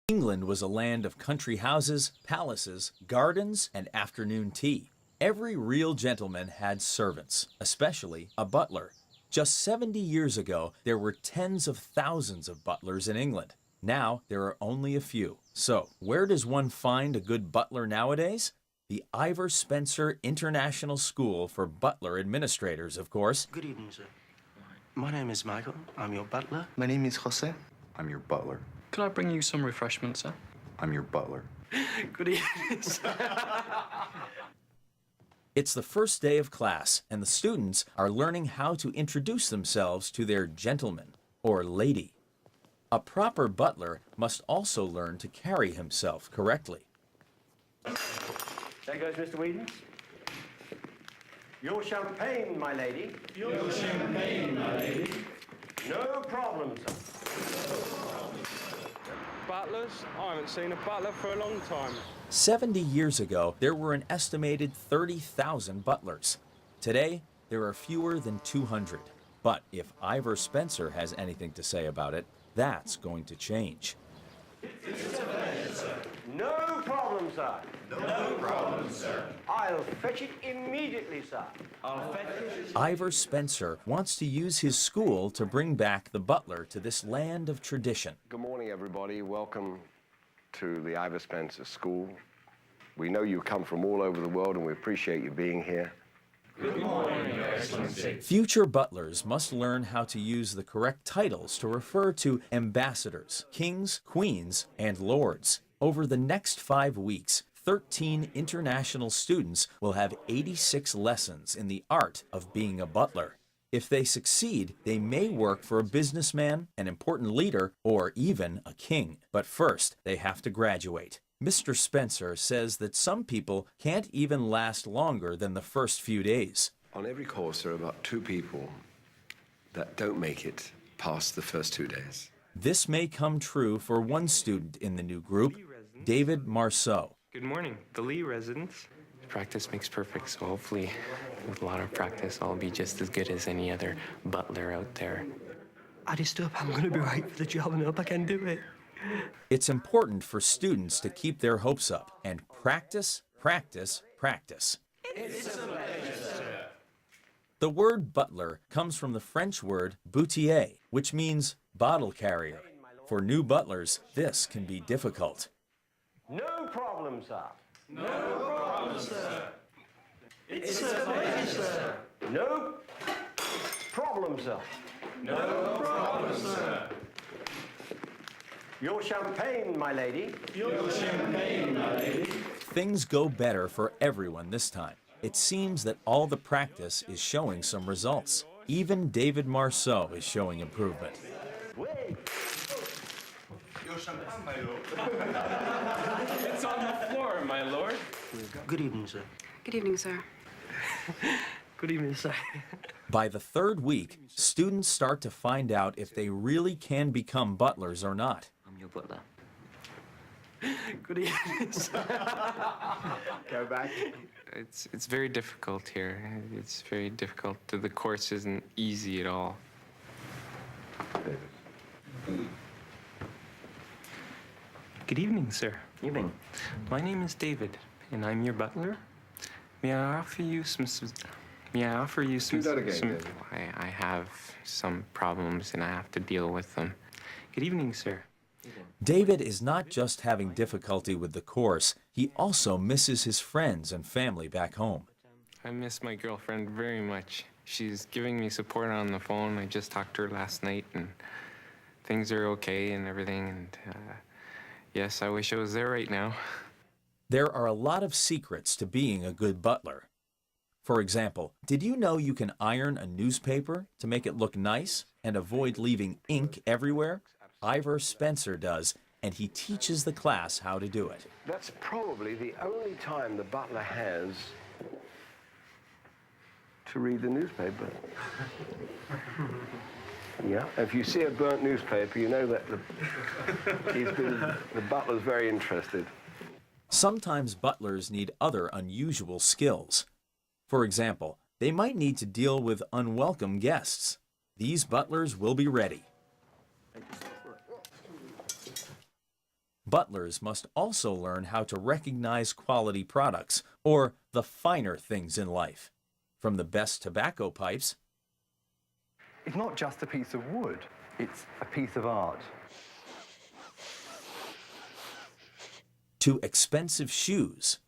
England was a land of country houses, palaces, gardens, and afternoon tea. Every real gentleman had servants, especially a butler. Just 70 years ago, there were tens of thousands of butlers in England. Now, there are only a few. So, where does one find a good butler nowadays? The Ivor Spencer International School for Butler Administrators, of course. Good evening, sir. My name is Michael. I'm your butler. My name is Jose. I'm your butler. Could I bring you some refreshments, sir? I'm your butler. Good evening, sir. It's the first day of class, and the students are learning how to introduce themselves to their gentleman or lady. A proper butler must also learn to carry himself correctly. There goes Mr. Whedon. Your champagne, my lady. Your champagne, my lady. No problem, sir. Butlers? I haven't seen a butler for a long time. 70 years ago, there were an estimated 30,000 butlers. Today, there are fewer than 200. But if Ivor Spencer has anything to say about it, that's going to change. No problem, sir. No problem, sir. I'll fetch it immediately, sir. I'll fetch it. Ivor Spencer wants to use his school to bring back the butler to this land of tradition. Good morning, everybody. Welcome to the Ivor Spencer School. We know you come from all over the world, and we appreciate you being here. Good morning, Your Excellency. Future butlers must learn how to use the correct titles to refer to ambassadors, kings, queens, and lords. Over the next 5 weeks, 13 international students will have 86 lessons in the art of being a butler. If they succeed, they may work for a businessman, an important leader, or even a king. But first, they have to graduate. Mr. Spencer says that some people can't even last longer than the first few days. On every course, there are about 2 people that don't make it past the first 2 days. This may come true for one student in the new group, David Marceau. Good morning, the Lee residents. Practice makes perfect, so hopefully with a lot of practice, I'll be just as good as any other butler out there. I just hope I'm going to be right for the job and hope I can do it. It's important for students to keep their hopes up and practice, practice, practice. The word butler comes from the French word boutier, which means bottle carrier. For new butlers, this can be difficult. No problem, sir. No problem, sir. It's a pleasure, sir. No problem, sir. No problem, sir. Your champagne, my lady. Your champagne, my lady. Things go better for everyone this time. It seems that all the practice is showing some results. Even David Marceau is showing improvement. Wait. Your champagne, my lord. It's on the floor, my lord. Good evening, sir. Good evening, sir. Good evening, sir. By the 3rd week, students start to find out if they really can become butlers or not. I'm your butler. Good evening, sir. Go back. It's very difficult here. It's very difficult. The course isn't easy at all. Good evening, sir. Evening. My name is David, and I'm your butler. May I offer you some... May I offer you some... Do that again, David. I have some problems, and I have to deal with them. Good evening, sir. David is not just having difficulty with the course, he also misses his friends and family back home. I miss my girlfriend very much. She's giving me support on the phone. I just talked to her last night, and things are okay and everything. And yes, I wish I was there right now. There are a lot of secrets to being a good butler. For example, did you know you can iron a newspaper to make it look nice and avoid leaving ink everywhere? Ivor Spencer does, and he teaches the class how to do it. That's probably the only time the butler has to read the newspaper. Yeah, if you see a burnt newspaper, you know that the butler's very interested. Sometimes butlers need other unusual skills. For example, they might need to deal with unwelcome guests. These butlers will be ready. Butlers must also learn how to recognize quality products, or the finer things in life. From the best tobacco pipes It's not just a piece of wood, it's a piece of art. to expensive shoes.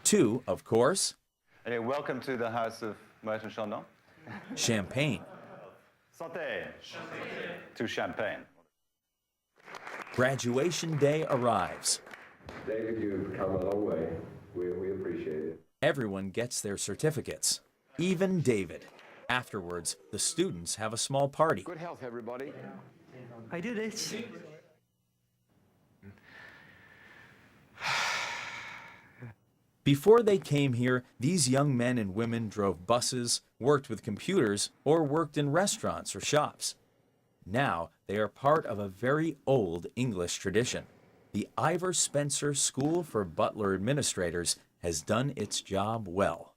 To, of course, Anyway, welcome to the House of Merton Chandon. champagne. Santé. To champagne. Graduation day arrives. David, you've come a long way. We appreciate it. Everyone gets their certificates, even David. Afterwards, the students have a small party. Good health, everybody. I do this. Before they came here, these young men and women drove buses, worked with computers, or worked in restaurants or shops. Now they are part of a very old English tradition. The Ivor Spencer School for Butler Administrators has done its job well.